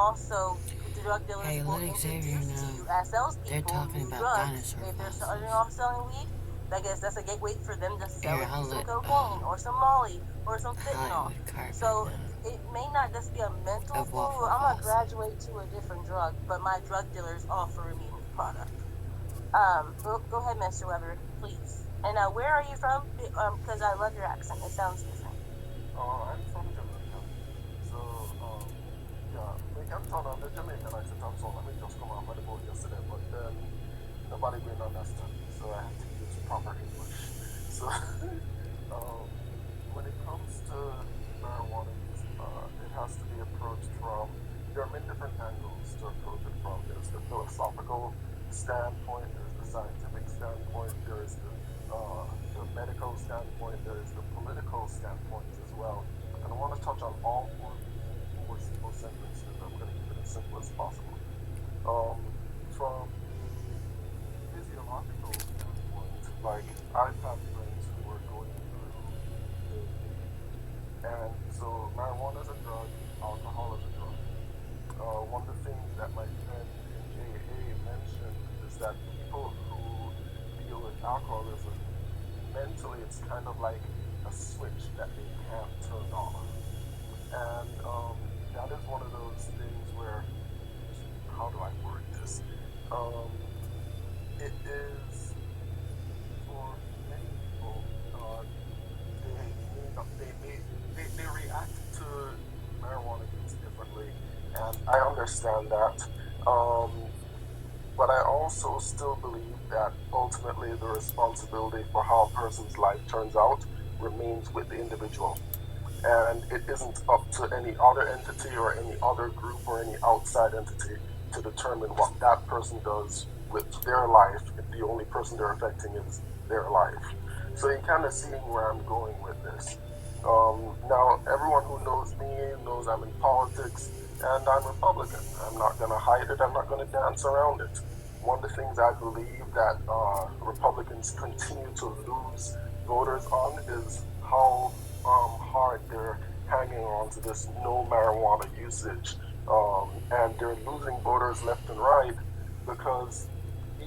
also, drug dealers Hey, will let Xavier introduce to know. you as They're salespeople talking new about drugs. dinosaur If they're starting fossils. off selling weed, I guess that's a gateway for them to sell Here, you I'll some let cocaine or some Molly or some fentanyl. Hollywood Carpet So know it may not just be a mental of thing where waffle I'm gonna fossil. graduate to a different drug, but my drug dealer is offering me a new product. Go ahead, Mr. Weber, please. And where are you from? Because I love your accent. It sounds different. I'm from Jamaica. So, yeah, we can turn on the Jamaican accent and so let me just come off of the boat yesterday, but then nobody going to understand me, so I had to use proper English. So, um, when it comes to marijuana use, it has to be approached from, there are many different angles to approach it from. There's the philosophical standpoint, there's the scientific standpoint, there is the medical standpoint, there is the political standpoint as well. And I want to touch on all four of these in four simple sentences. I'm going to keep it as simple as possible. From a physiological standpoint, like I've had friends who were going through AA, and so marijuana is a drug, alcohol is a drug. One of the things that my friend in AA mentioned is that people who deal with alcoholism, mentally it's kind of like a switch that they can't turn off. And that is one of those things where, how do I word this? Um, it is for many people, they may not, they react to marijuana use differently, and I understand that. Um, but I also still believe that ultimately the responsibility for how a person's life turns out remains with the individual. And it isn't up to any other entity or any other group or any outside entity to determine what that person does with their life if the only person they're affecting is their life. So you're kind of seeing where I'm going with this. Now, everyone who knows me knows I'm in politics and I'm Republican. I'm not going to hide it, I'm not going to dance around it. One of the things I believe that Republicans continue to lose voters on is how hard they're hanging on to this no marijuana usage. And they're losing voters left and right because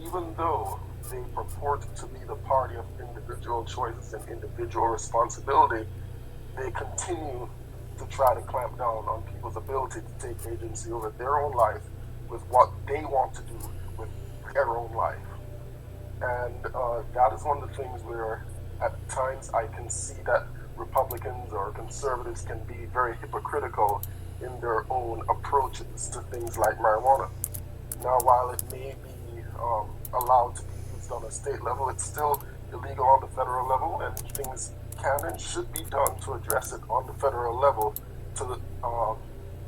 even though they purport to be the party of individual choices and individual responsibility, they continue to try to clamp down on people's ability to take agency over their own life with what they want to do with their own life. And that is one of the things where at times I can see that Republicans or conservatives can be very hypocritical in their own approaches to things like marijuana. Now, while it may be allowed to be used on a state level, it's still illegal on the federal level, and things can and should be done to address it on the federal level to,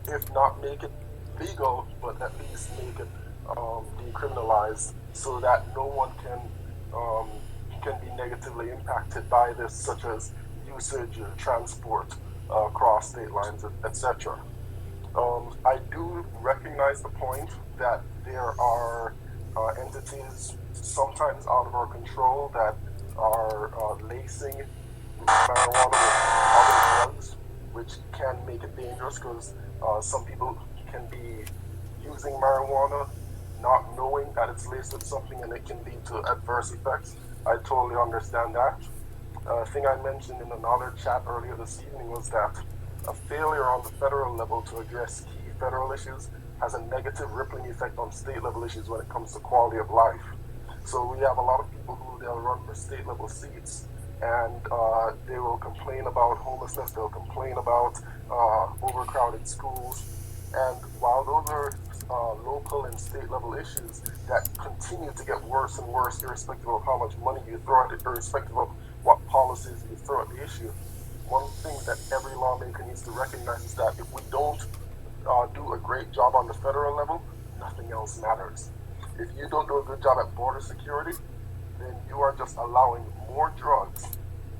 if not make it legal, but at least make it decriminalized so that no one um, can be negatively impacted by this, such as usage or transport across state lines, etc. I do recognize the point that there are entities sometimes out of our control that are lacing marijuana with other drugs, which can make it dangerous because some people can be using marijuana not knowing that it's laced with something and it can lead to adverse effects. I totally understand that. Thing I mentioned in another chat earlier this evening was that a failure on the federal level to address key federal issues has a negative rippling effect on state level issues when it comes to quality of life. So we have a lot of people who they'll run for state level seats and they will complain about homelessness, they'll complain about overcrowded schools. And while those are local and state level issues that continue to get worse and worse, irrespective of how much money you throw at it, irrespective of what policies you throw at the issue, one thing that every lawmaker needs to recognize is that if we don't do a great job on the federal level, nothing else matters. If you don't do a good job at border security, then you are just allowing more drugs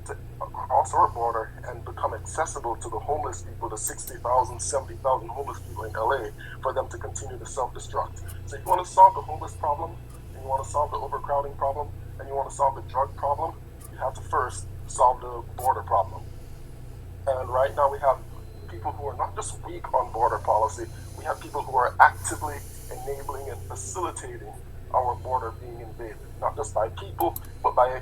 to cross our border and become accessible to the homeless people, the 60,000, 70,000 homeless people in LA, for them to continue to self destruct. So, if you want to solve the homeless problem, and you want to solve the overcrowding problem, and you want to solve the drug problem, you have to first solve the border problem. And right now, we have people who are not just weak on border policy, we have people who are actively enabling and facilitating our border being invaded, not just by people, but by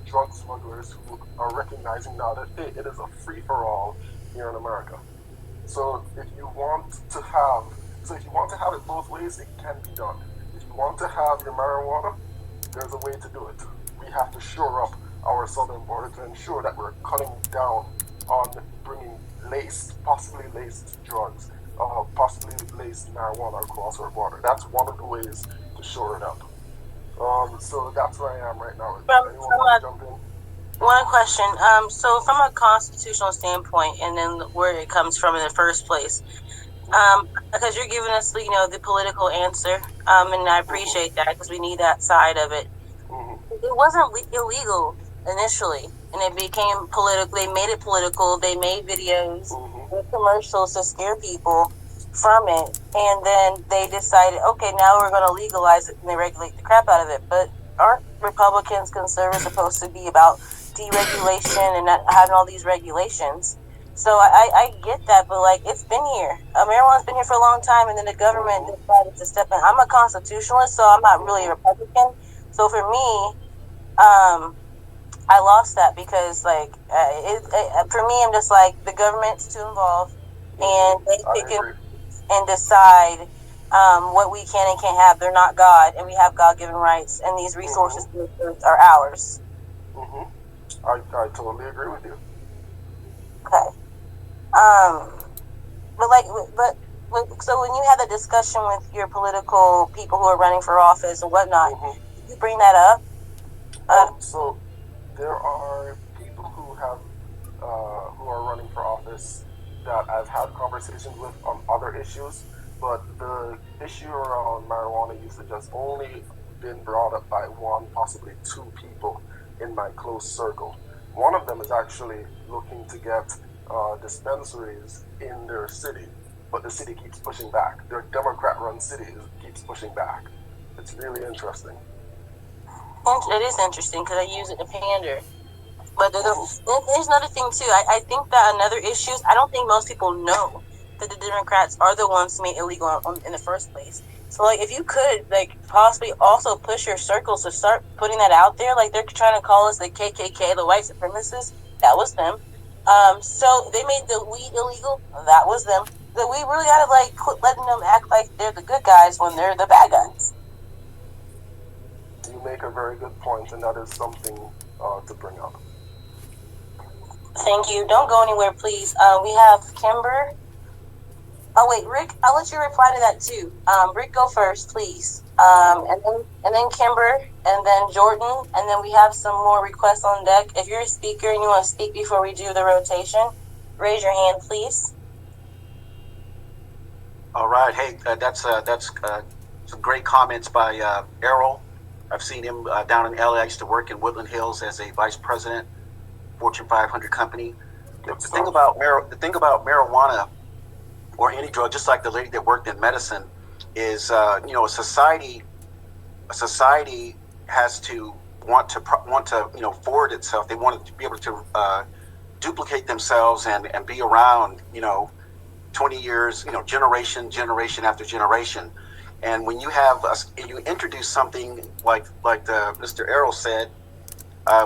drug smugglers who are recognizing now that, hey, it is a free-for-all here in America. So if you want to have it both ways, it can be done. If you want to have your marijuana, there's a way to do it. We have to shore up our southern border to ensure that we're cutting down on bringing possibly laced drugs, possibly laced marijuana across our border. That's one of the ways to shore it up. So that's where I am right now. Anyone want to jump in? One question. So from a constitutional standpoint, and then where it comes from in the first place, because you're giving us, the political answer, and I appreciate that because we need that side of it. It wasn't illegal initially, and it became political. They made it political. They made videos and commercials to scare people from it, and then they decided, okay, now we're going to legalize it, and they regulate the crap out of it. But aren't Republicans, conservatives supposed to be about deregulation and not having all these regulations? So I get that, but it's been here. Marijuana's been here for a long time, and then the government decided to step in. I'm a constitutionalist, so I'm not really a Republican. So for me, I lost that because for me, I'm just like the government's too involved, and they pick and decide what we can and can't have. They're not God, and we have God-given rights, and these resources are ours. I totally agree with you. Okay. So when you had the discussion with your political people who are running for office and whatnot, did you bring that up? So there are people who are running for office that I've had conversations with on other issues, but the issue around marijuana usage has only been brought up by one, possibly two people in my close circle. One of them is actually looking to get dispensaries in their city, but the city keeps pushing back. Their Democrat-run city keeps pushing back. It's really interesting. It is interesting because I use it to pander. But there's another thing too. I think that another issue is I don't think most people know that the Democrats are the ones who made it illegal in the first place. So if you could possibly also push your circles to start putting that out there, they're trying to call us the KKK, the white supremacists. That was them. So they made the weed illegal. That was them. That we really got to quit letting them act like they're the good guys when they're the bad guys. You make a very good point, and that is something to bring up. Thank you. Don't go anywhere, please. We have Kimber. Oh wait, Rick, I'll let you reply to that too. Rick, go first, please. And then Kimber, and then Jordan, and then we have some more requests on deck. If you're a speaker and you want to speak before we do the rotation, raise your hand, please. All right. Hey, that's some great comments by Errol. I've seen him down in LA. I used to work in Woodland Hills as a vice president, Fortune 500 company. The thing about marijuana or any drug, just like the lady that worked in medicine, is a society has to want to forward itself. They want to be able to duplicate themselves and be around 20 years, generation after generation. And when you you introduce something like Mr. Errol said,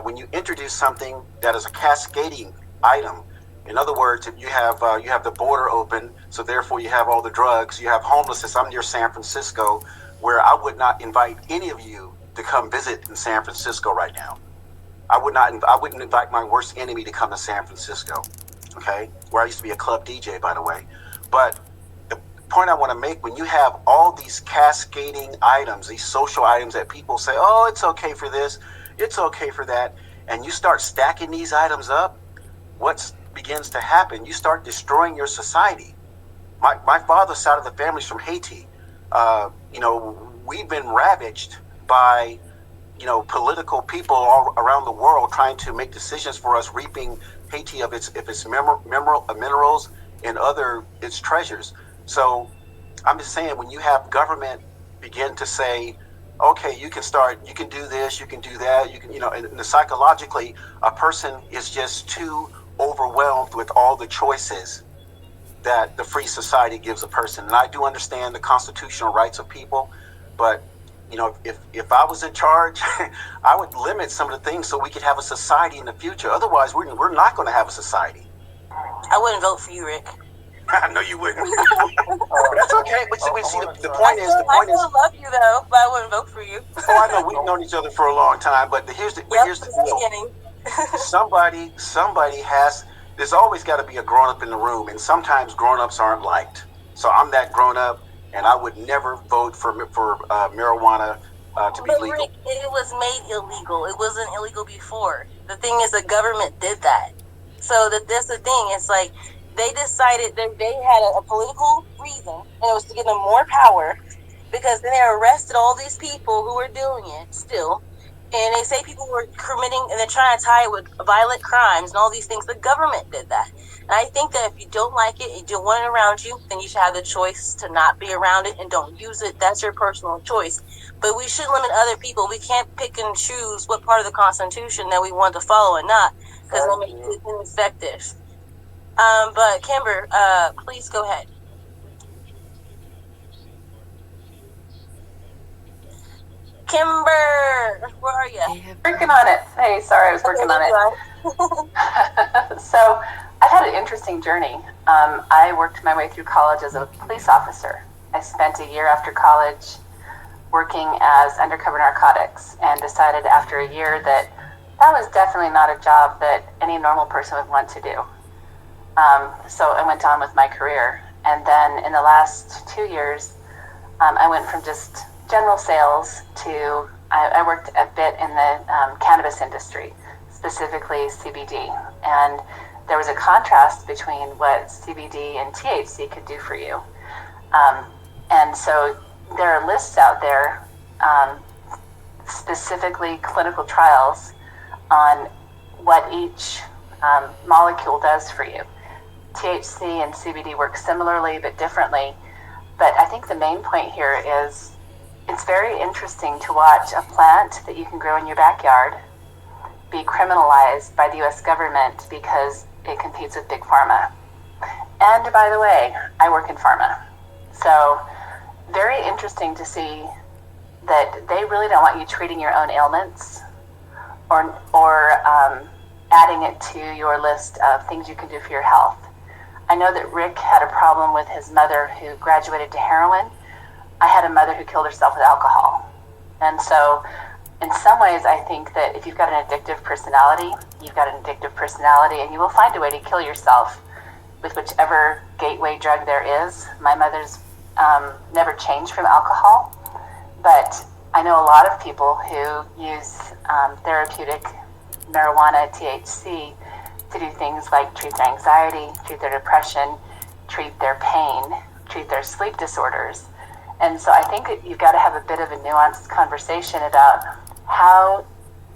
when you introduce something that is a cascading item, in other words, if you have the border open, so therefore you have all the drugs, you have homelessness. I'm near San Francisco, where I would not invite any of you to come visit in San Francisco right now. I wouldn't invite my worst enemy to come to San Francisco, okay? Where I used to be a club DJ, by the way. But the point I want to make, when you have all these cascading items, these social items that people say, oh, it's okay for this, it's okay for that, and you start stacking these items up, what begins to happen? You start destroying your society. My father's side of the family's from Haiti. We've been ravaged by political people all around the world trying to make decisions for us, reaping Haiti of its minerals and its treasures. So I'm just saying, when you have government begin to say, okay, you can do this, you can do that, and psychologically, a person is just too overwhelmed with all the choices that the free society gives a person. And I do understand the constitutional rights of people, but if I was in charge, I would limit some of the things so we could have a society in the future. Otherwise, we're not going to have a society. I wouldn't vote for you, Rick. I know you wouldn't. But that's okay. But see, the point is, I still love you though, but I wouldn't vote for you. Oh, I know we've known each other for a long time, but here's the deal. Somebody has. There's always got to be a grown up in the room, and sometimes grown ups aren't liked. So I'm that grown up, and I would never vote for marijuana to be legal. Rick, it was made illegal. It wasn't illegal before. The thing is, the government did that. So that's the thing. It's like they decided that they had a political reason, and it was to give them more power, because then they arrested all these people who were doing it still. And they say people were committing, and they're trying to tie it with violent crimes and all these things. The government did that. And I think that if you don't like it, you don't want it around you, then you should have the choice to not be around it and don't use it. That's your personal choice. But we should limit other people. We can't pick and choose what part of the Constitution that we want to follow and not, because that makes it ineffective. But Kimber, please go ahead. Kimber, where are you? Working on it. Hey, sorry, I was working on it. So I've had an interesting journey. I worked my way through college as a police officer. I spent a year after college working as undercover narcotics, and decided after a year that was definitely not a job that any normal person would want to do. So I went on with my career. And then in the last 2 years, I went from just general sales to I worked a bit in the cannabis industry, specifically CBD. And there was a contrast between what CBD and THC could do for you. And so there are lists out there, specifically clinical trials on what each molecule does for you. THC and CBD work similarly but differently. But I think the main point here is it's very interesting to watch a plant that you can grow in your backyard be criminalized by the U.S. government because it competes with big pharma. And by the way, I work in pharma. So very interesting to see that they really don't want you treating your own ailments or adding it to your list of things you can do for your health. I know that Rick had a problem with his mother who graduated to heroin. I had a mother who killed herself with alcohol. And so in some ways, I think that if you've got an addictive personality, you've got an addictive personality, and you will find a way to kill yourself with whichever gateway drug there is. My mother's never changed from alcohol, but I know a lot of people who use therapeutic marijuana, THC, to do things like treat their anxiety, treat their depression, treat their pain, treat their sleep disorders. And so I think that you've got to have a bit of a nuanced conversation about how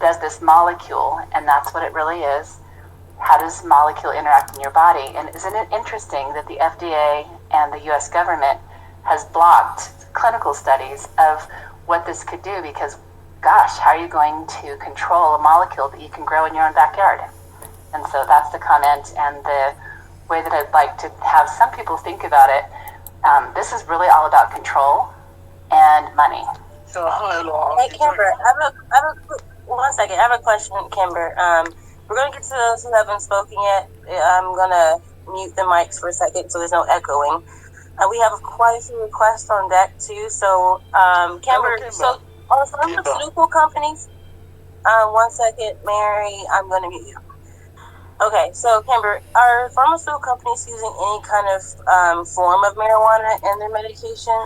does this molecule, and that's what it really is, how does this molecule interact in your body? And isn't it interesting that the FDA and the US government has blocked clinical studies of what this could do? Because, gosh, how are you going to control a molecule that you can grow in your own backyard? And so that's the comment and the way that I'd like to have some people think about it. This is really all about control and money. So, hey, Kimber, I have a 1 second. I have a question, Kimber. We're going to get to those who haven't spoken yet. I'm going to mute the mics for a second so there's no echoing. We have quite a few requests on deck, too. So, Kimber, so on pharmaceutical companies, 1 second, Mary, I'm going to mute you. Okay, so Kimber, are pharmaceutical companies using any kind of form of marijuana in their medication?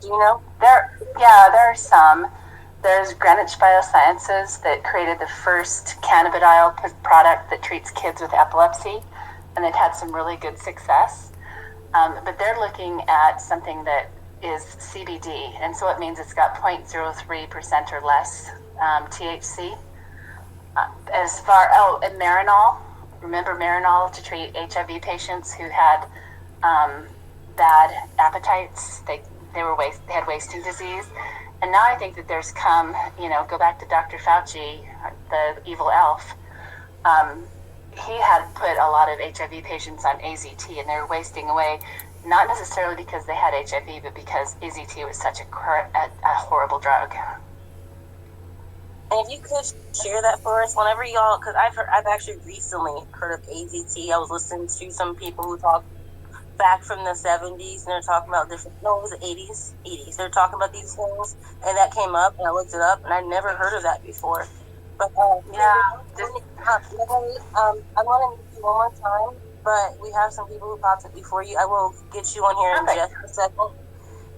Do you know? There are some. There's Greenwich Biosciences that created the first cannabidiol product that treats kids with epilepsy, and they've had some really good success. But they're looking at something that is CBD, and so it means it's got 0.03% or less THC. And Marinol. Remember Marinol to treat HIV patients who had bad appetites? They had wasting disease. And now I think that there's go back to Dr. Fauci, the evil elf. he had put a lot of HIV patients on AZT, and they were wasting away, not necessarily because they had HIV, but because AZT was such a horrible drug. And if you could share that for us, whenever y'all, because I've actually recently heard of AZT. I was listening to some people who talk back from the 70s, and they're talking about different. No, it was the 80s. They're talking about these things, and that came up, and I looked it up, and I never heard of that before. But Yeah, I want to meet you one more time, but we have some people who popped up before you. I will get you on here in just a second.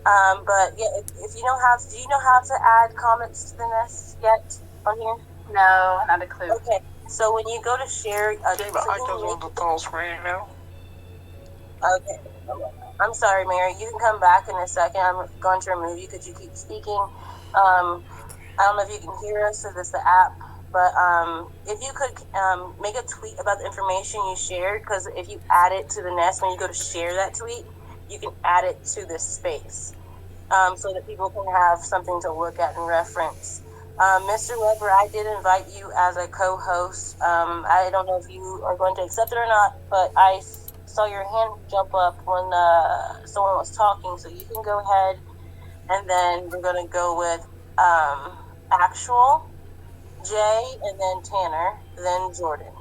But yeah, if you know how to, do you know how to add comments to the nest yet on here? No, not a clue. Okay, so when you go to share, I does on the tall screen now. Okay. I'm sorry, Mary. You can come back in a second. I'm going to remove you because you keep speaking. I don't know if you can hear us or this the app, but if you could make a tweet about the information you shared, because if you add it to the nest when you go to share that tweet, you can add it to this space so that people can have something to look at and reference. Mr. Weber, I did invite you as a co-host. I don't know if you are going to accept it or not, but I saw your hand jump up when someone was talking, so you can go ahead, and then we're going to go with Actual, Jay, and then Tanner, then Jordan.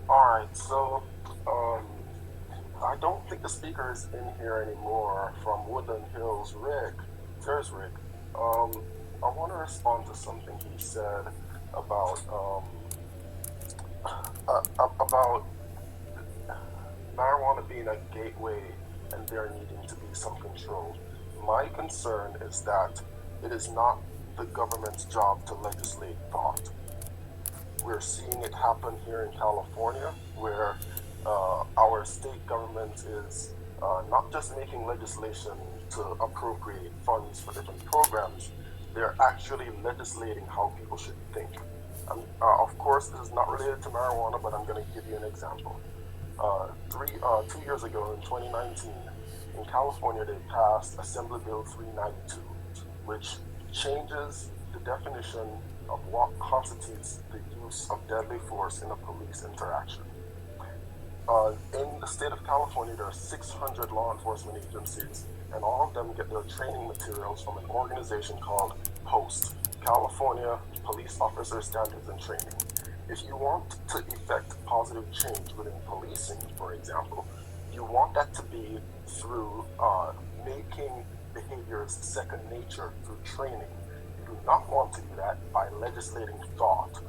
Alright, so I don't think the speaker is in here anymore from Woodland Hills. Rick, there's Rick. I want to respond to something he said about marijuana being a gateway and there needing to be some control. My concern is that it is not the government's job to legislate thought. We're seeing it happen here in California, where our state government is not just making legislation to appropriate funds for different programs, they're actually legislating how people should think. Of course, this is not related to marijuana, but I'm going to give you an example. 2 years ago, in 2019, in California, they passed Assembly Bill 392, which changes the definition of what constitutes the use of deadly force in a police interaction. In the state of California, there are 600 law enforcement agencies, and all of them get their training materials from an organization called POST, California Police Officer Standards and Training. If you want to effect positive change within policing, for example, you want that to be through making behaviors second nature through training. You do not want to do that by legislating thought,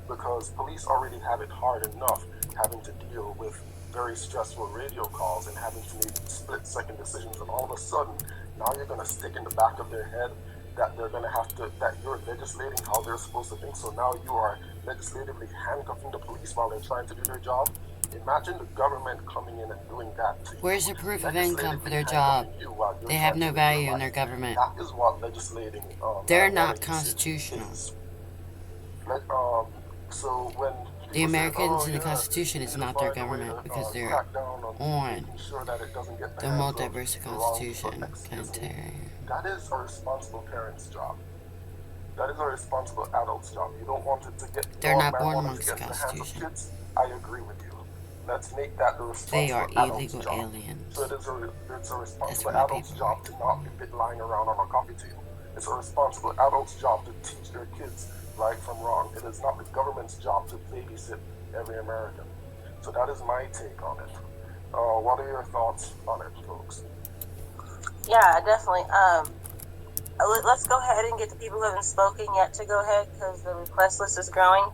because police already have it hard enough having to deal with very stressful radio calls and having to make split-second decisions, and all of a sudden, now you're going to stick in the back of their head that they're going to have to, that you're legislating how they're supposed to think, so now you are legislatively handcuffing the police while they're trying to do their job. Imagine the government coming in and doing that to you. Where's the proof of income for their job? They have no value in their government. That is what legislating. They're not constitutional. So when the Americans and the Constitution is not their government because they're on the multiverse Constitution. That is a responsible parent's job. That is a responsible adult's job. You don't want it to get. They're not born amongst the Constitution. I agree with you. Let's make that the responsible They are illegal job. aliens. So it's a responsible adult's job to not be lying around on a coffee table. It's a responsible adult's job to teach their kids right from wrong. It is not the government's job to babysit every American. So that is my take on it. What are your thoughts on it, folks? Yeah, definitely. Let's go ahead and get the people who haven't spoken yet to go ahead, because the request list is growing.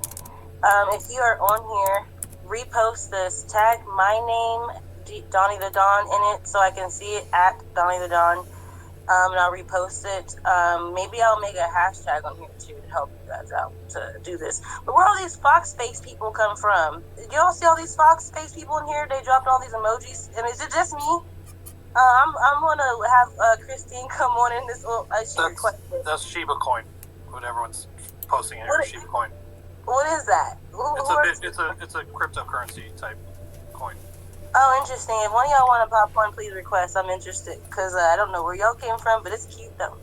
If you are on here, repost this. Tag my name, Donnie the Don, in it so I can see it at Donnie the Don. And I'll repost it. Maybe I'll make a hashtag on here too to help you guys out to do this. But where all these Fox Space people come from? Did y'all see all these Fox Space people in here? They dropped all these emojis. And is it just me? I'm gonna have Christine come on in this little. That's Shiba Coin. What everyone's posting here, Shiba Coin. What is that? It's a cryptocurrency type coin. Oh, interesting. If one of y'all want to pop on, please request. I'm interested because I don't know where y'all came from, but it's cute though.